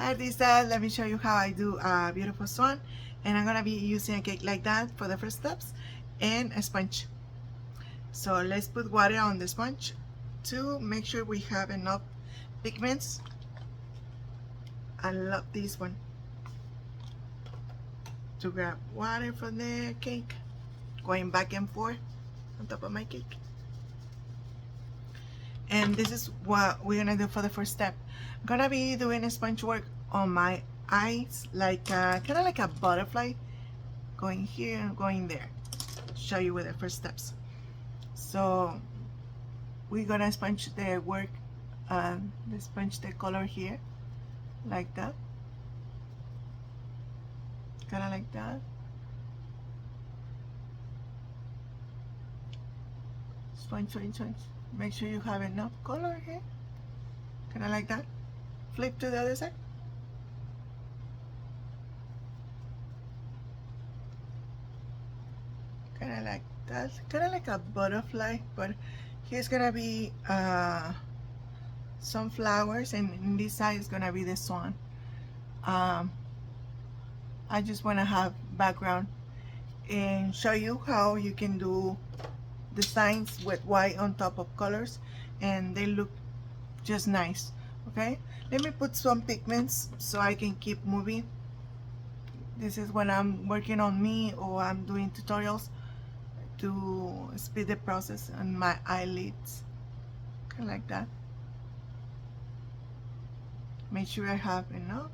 Hi Lisa, let me show you how I do a beautiful swan, and I'm gonna be using a cake like that for the first steps and a sponge. So let's put water on the sponge to make sure we have enough pigments. I love this one to grab water for the cake, going back and forth on top of my cake. And this is what we're gonna do for the first step. I'm gonna be doing a sponge work on my eyes, like kind of like a butterfly, going here and going there. Show you with the first steps. So we're gonna sponge the work, the sponge the color here, like that, kind of like that. Sponge, sponge, sponge. Make sure you have enough color here, kind of like that. Flip to the other side. Kind of like that, kind of like a butterfly, but here's gonna be some flowers, and in this side is gonna be the swan. um, I just want to have background and show you how you can do designs with white on top of colors, and they look just nice. Okay, let me put some pigments so I can keep moving. This is when I'm working on me or I'm doing tutorials to speed the process on my eyelids, kind of like that. Make sure I have enough.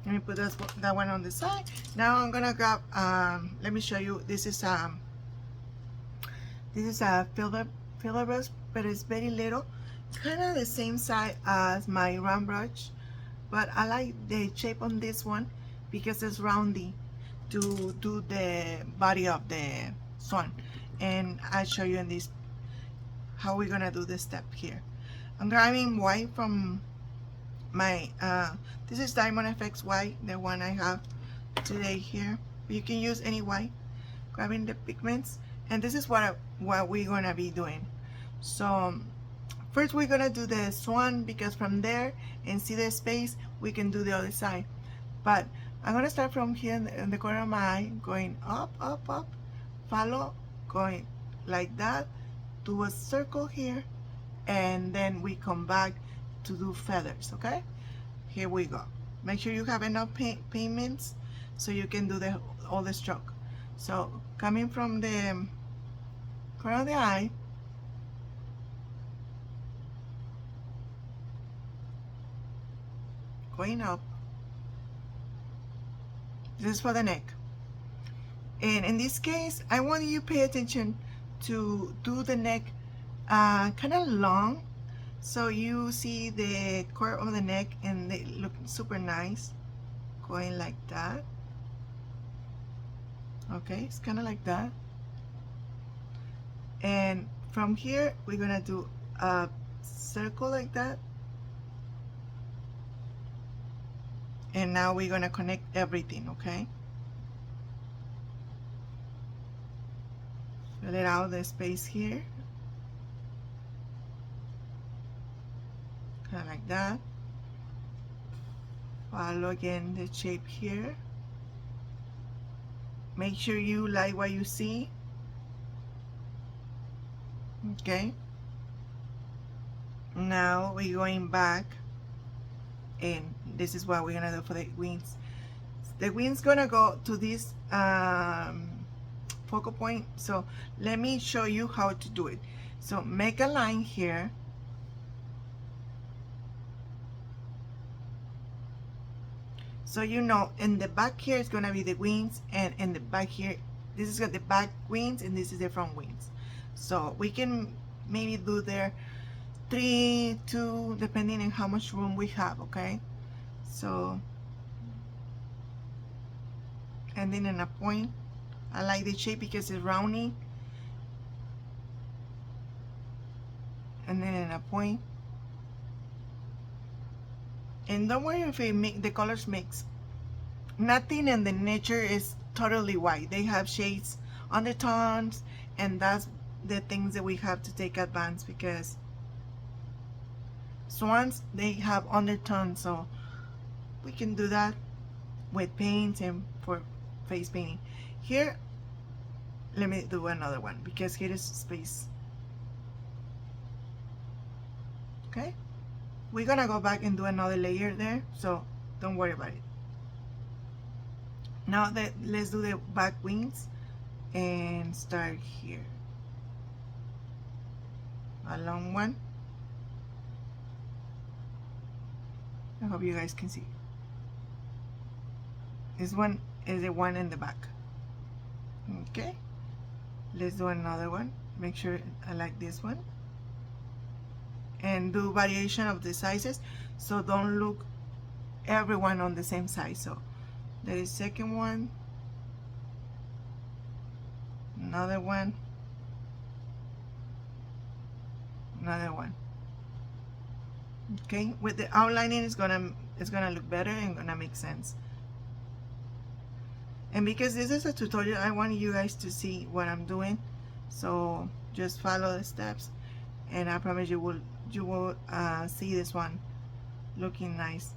Let me put that one on the side. Now I'm gonna grab, let me show you, this is a filler brush, but it's very little, kind of the same size as my round brush, but I like the shape on this one because it's roundy to do the body of the swan. And I'll show you in this how we're gonna do this step here. I'm grabbing white from my this is Diamond FX white, the one I have today here. You can use any white. Grabbing the pigments, and this is what we're gonna be doing. So first we're gonna do the swan, because from there and see the space we can do the other side. But I'm gonna start from here in the corner of my eye, going up, up, up, follow, going like that, do a circle here, and then we come back to do feathers. Okay, here we go. Make sure you have enough pigments so you can do all the stroke. So coming from the corner of the eye, going up. This is for the neck. And in this case, I want you to pay attention to do the neck kind of long, so you see the curve of the neck and they look super nice, going like that. Okay, it's kind of like that. And from here we're gonna do a circle like that, and now we're gonna connect everything. Okay, fill it out the space here, kind of like that. Follow again the shape here. Make sure you like what you see. Okay, now we're going back, and this is what we're gonna do for the wings. The wings gonna go to this focal point. So let me show you how to do it. So make a line here, so you know in the back here is gonna be the wings, and in the back here this is the back wings and this is the front wings. So we can maybe do there 3, 2, depending on how much room we have. Okay, so and then in a point, I like the shape because it's rounding, and then in a point. And don't worry if the colors mix. Nothing in the nature is totally white. They have shades, undertones, and that's the things that we have to take advance, because swans, they have undertones, so we can do that with paint and for face painting. Here, let me do another one because here is space. Okay, we're gonna go back and do another layer there, so don't worry about it. Now that let's do the back wings and start here. A long one. I hope you guys can see. This one is the one in the back. Okay, let's do another one. Make sure I like this one. And do variation of the sizes, so don't look everyone on the same size. So there is second one, another one, another one. Okay, with the outlining it's gonna look better and gonna make sense. And because this is a tutorial, I want you guys to see what I'm doing, so just follow the steps and I promise you will see this one looking nice.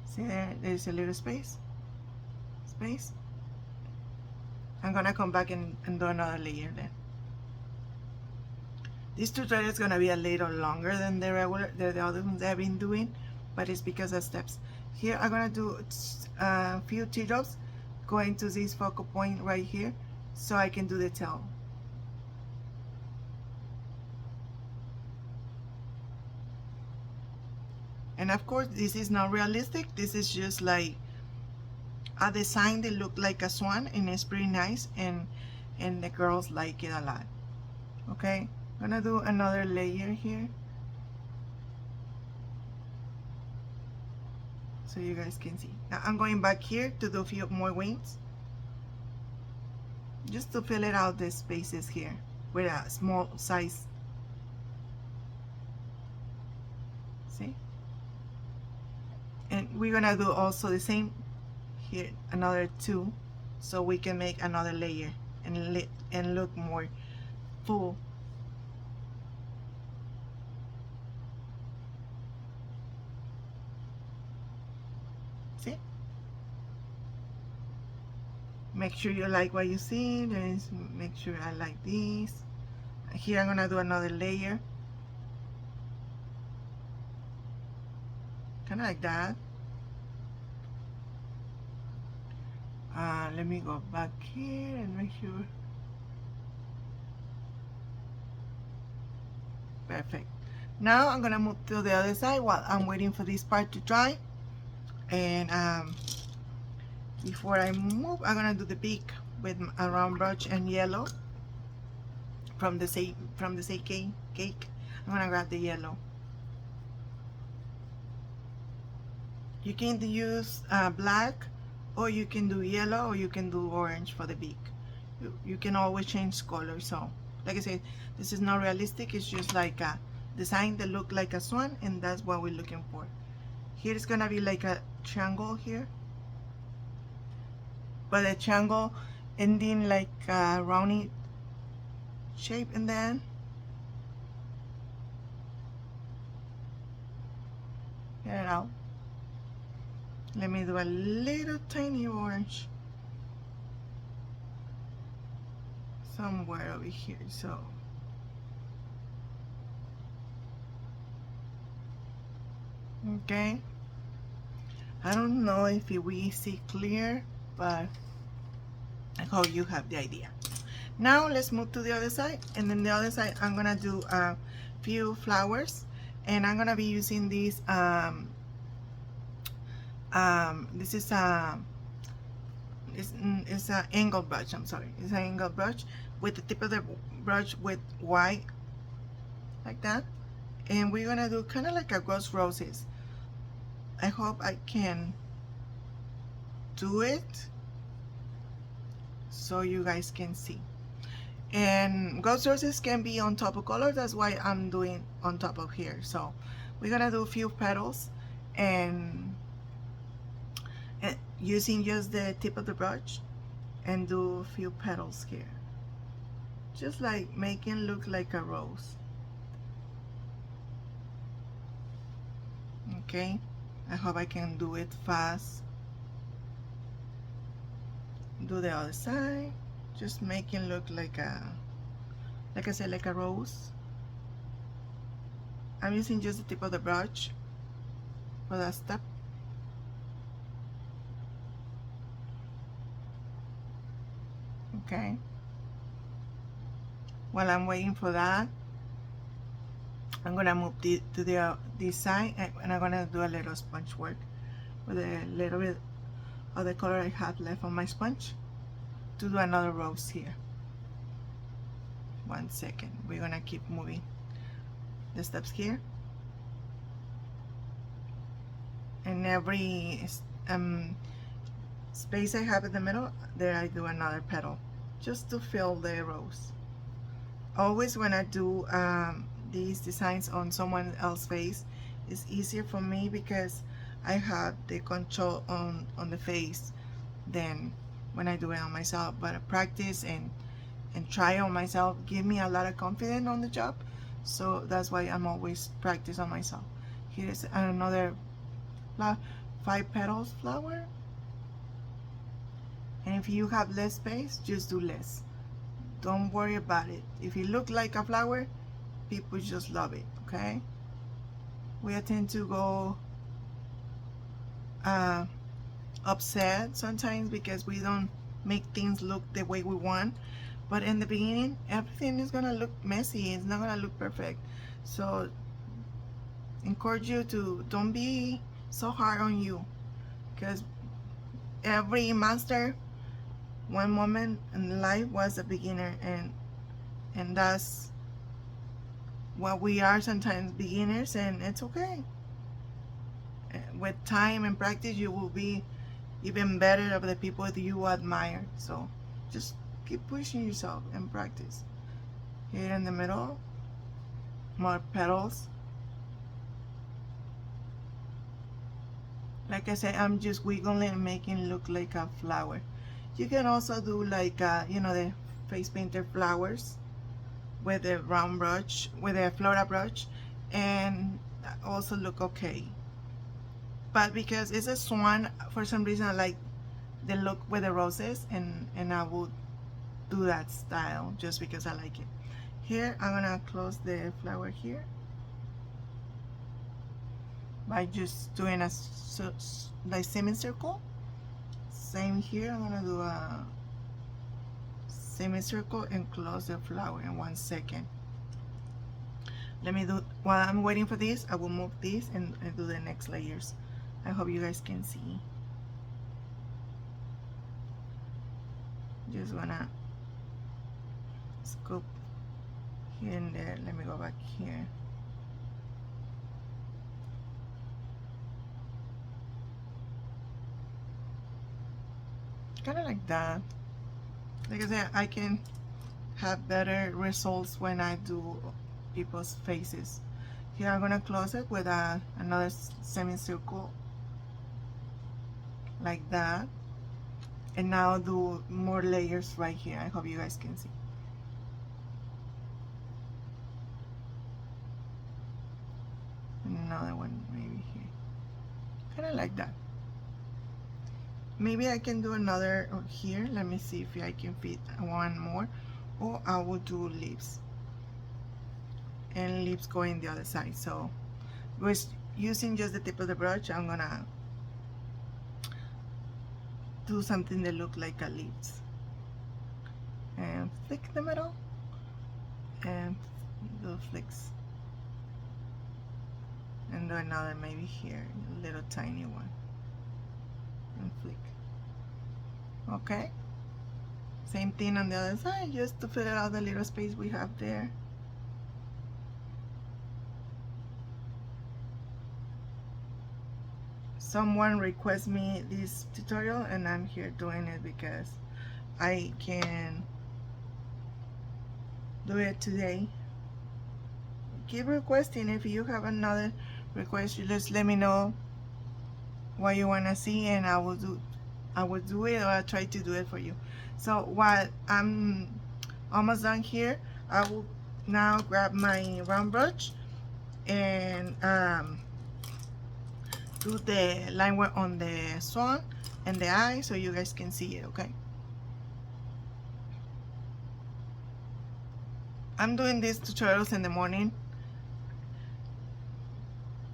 See there's a little space. I'm gonna come back and do another layer then. This tutorial is gonna be a little longer than the other ones I've been doing, but it's because of steps. Here I'm gonna do a few teardrops going to this focal point right here so I can do the tail. And of course this is not realistic, this is just like a design that look like a swan and it's pretty nice, and the girls like it a lot. Okay, I'm gonna do another layer here so you guys can see. Now I'm going back here to do a few more wings just to fill it out the spaces here with a small size. See, and we're gonna do also the same here, another two, so we can make another layer and look more full. See, make sure you like what you see. Make sure I like these. Here I'm gonna do another layer, kind of like that. Let me go back here and make sure. Perfect. Now I'm gonna move to the other side while I'm waiting for this part to dry. And before I move, I'm gonna do the beak with a round brush and yellow from the same cake. I'm gonna grab the yellow. You can use black, or you can do yellow, or you can do orange for the beak. You can always change color. So like I said, this is not realistic, it's just like a design that look like a swan, and that's what we're looking for. Here it's gonna be like a triangle here, but a triangle ending like a rounded shape, and then get it out. Let me do a little tiny orange somewhere over here. So okay, I don't know if we see clear, but I hope you have the idea. Now let's move to the other side, and then the other side I'm gonna do a few flowers, and I'm gonna be using these this is it's an angle brush. I'm sorry, it's an angle brush with the tip of the brush with white like that, and we're gonna do kind of like a ghost roses. I hope I can do it so you guys can see. And ghost roses can be on top of color, that's why I'm doing on top of here. So we're gonna do a few petals and using just the tip of the brush and do a few petals here, just like making look like a rose. Okay, I hope I can do it fast. Do the other side, just make it look like like I said, like a rose. I'm using just the tip of the brush for that step. Okay, while I'm waiting for that, I'm gonna move to this side, and I'm gonna do a little sponge work with a little bit of the color I have left on my sponge to do another rose here. 1 second, we're gonna keep moving the steps here, and every space I have in the middle, there I do another petal just to fill the rose. Always when I do these designs on someone else's face, it's easier for me because I have the control on the face than when I do it on myself. But I practice and try on myself give me a lot of confidence on the job, so that's why I'm always practice on myself. Here's another 5 petals flower, and if you have less space, just do less. Don't worry about it. If it looks like a flower, people just love it. Okay, we tend to go upset sometimes because we don't make things look the way we want, but in the beginning everything is gonna look messy, it's not gonna look perfect. So encourage you to don't be so hard on you, because every master one moment in life was a beginner, and that's what we are sometimes, beginners, and it's okay. With time and practice you will be even better of the people that you admire. So just keep pushing yourself and practice. Here in the middle, more petals. Like I said, I'm just wiggling and making it look like a flower. You can also do like you know, the face painter flowers with a round brush, with a floral brush, and also look okay. But because it's a swan, for some reason I like the look with the roses, and I will do that style just because I like it. Here I'm gonna close the flower here by just doing a like semicircle. Same here, I'm gonna do a semicircle and close the flower in 1 second. Let me do, while I'm waiting for this, I will move this and do the next layers. I hope you guys can see. Just wanna scoop here and there. Let me go back here. Kind of like that. Like I said, I can have better results when I do people's faces. Here I'm gonna close it with another semicircle like that, and now do more layers right here. I hope you guys can see. Another one maybe here, kind of like that. Maybe I can do another here. Let me see if I can fit one more, or I will do lips, and lips going the other side. So with using just the tip of the brush, I'm gonna do something that look like a lips, and flick the middle and do flicks, and do another maybe here, a little tiny one, and flick. Okay, same thing on the other side, just to fill out the little space we have there. Someone request me this tutorial, and I'm here doing it because I can do it today. Keep requesting. If you have another request, you just let me know what you want to see, and I will do it, or I'll try to do it for you. So while I'm almost done here, I will now grab my round brush and do the line work on the swan and the eye so you guys can see it, okay? I'm doing these tutorials in the morning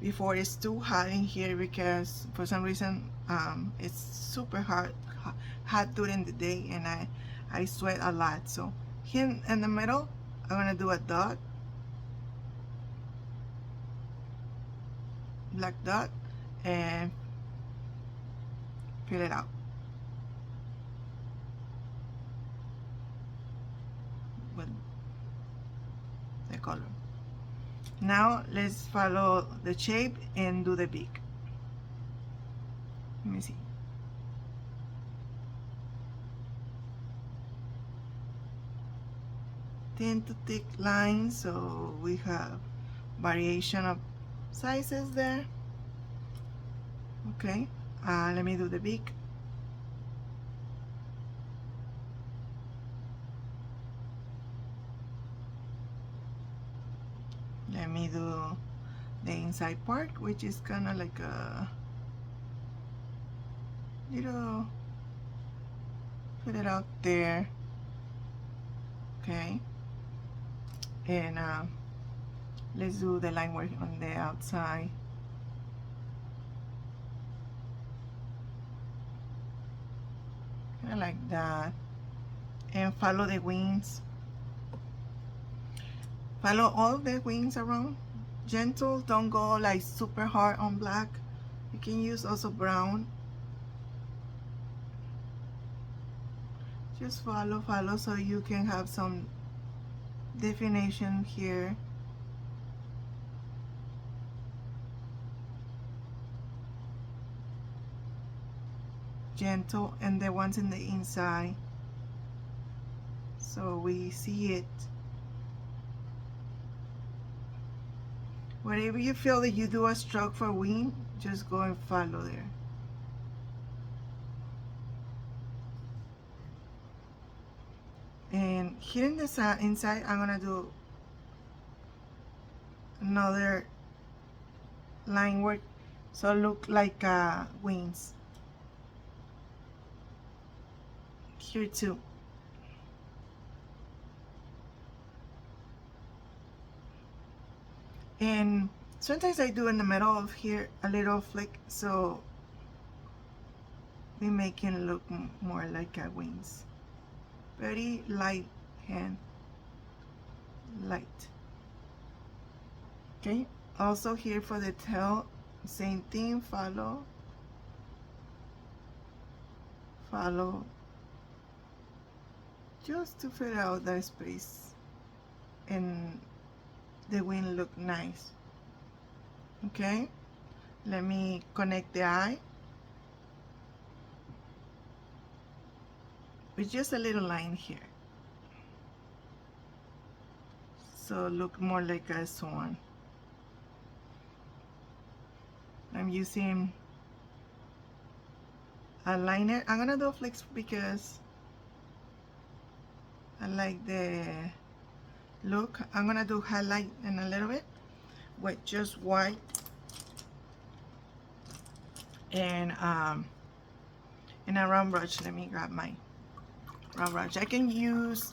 before it's too hot in here because for some reason it's super hot during the day, and I sweat a lot. So here in the middle I'm gonna do a dot, black dot, and fill it out with the color. Now let's follow the shape and do the beak. Let me see. Thin to thick lines, so we have variation of sizes there. Okay, let me do the beak. Let me do the inside part, which is kind of like a little, put it out there. Okay, and let's do the line work on the outside. Kind of like that, and follow the wings. Follow all the wings around. Gentle, don't go like super hard on black. You can use also brown. Just follow so you can have some definition here. Gentle, and the ones in the inside so we see it. Wherever you feel that you do a stroke for wing, just go and follow there. And here in the inside, I'm gonna do another line work so look like wings here too. And sometimes I do in the middle of here a little flick, so we make it look more like wings. Very light hand, light. Okay, also here for the tail, same thing, follow, just to fill out the space and the wing look nice. Okay, let me connect the eye with just a little line here so look more like a swan. I'm using a liner. I'm gonna do flicks because I like the look. I'm gonna do highlight in a little bit with just white and a round brush. Let me grab my round brush. I can use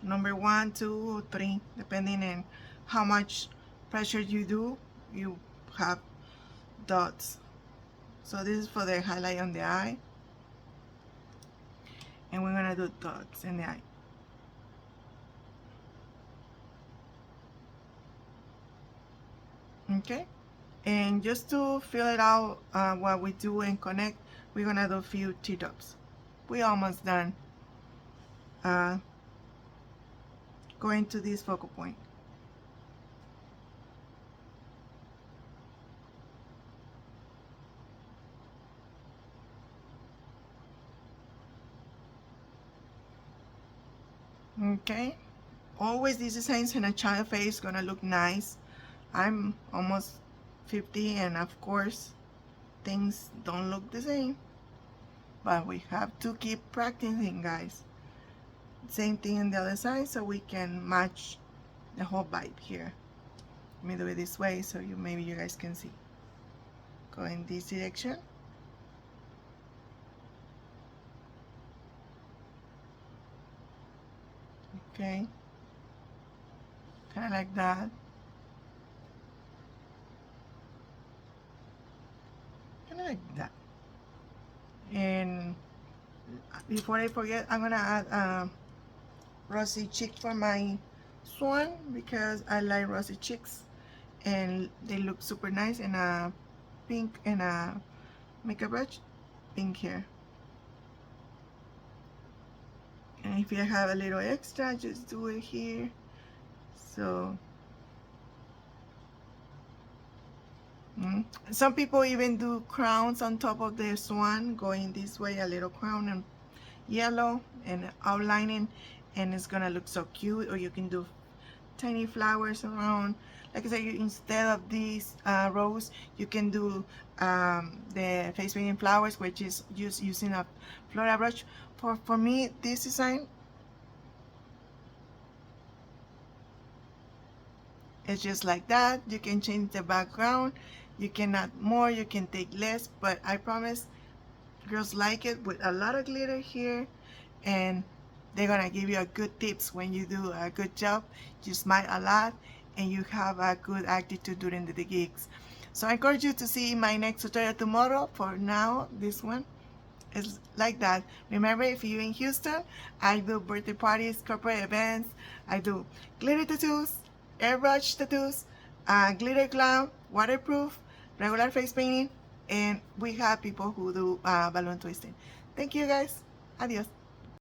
number 1, 2, or 3 depending on how much pressure you do. You have dots, so this is for the highlight on the eye, and we're gonna do dots in the eye. Okay, and just to fill it out what we do and connect, we're gonna do a few T-tops. We're almost done going to this focal point. Okay, always these designs in a child face gonna look nice. I'm almost 50, and of course things don't look the same, but we have to keep practicing, guys. Same thing on the other side so we can match the whole vibe here. Let me do it this way so maybe you guys can see. Go in this direction. Okay. Kind of like that. Kind of like that. And before I forget, I'm gonna add rosy cheek for my swan because I like rosy cheeks and they look super nice in a pink and a makeup brush. Pink here. And if you have a little extra, just do it here. So some people even do crowns on top of their swan, going this way, a little crown and yellow and outlining, and it's gonna look so cute. Or you can do tiny flowers around. Like I said, instead of these rose, you can do the face painting flowers, which is just using a floral brush. For me, this design is just like that. You can change the background, you can add more, you can take less, but I promise girls like it with a lot of glitter here, and they're gonna give you a good tips when you do a good job. You smile a lot and you have a good attitude during the gigs. So I encourage you to see my next tutorial tomorrow. For now, this one is like that. Remember, if you're in Houston, I do birthday parties, corporate events, I do glitter tattoos, airbrush tattoos, glitter glam, waterproof, regular face painting, and we have people who do balloon twisting. Thank you guys. Adios.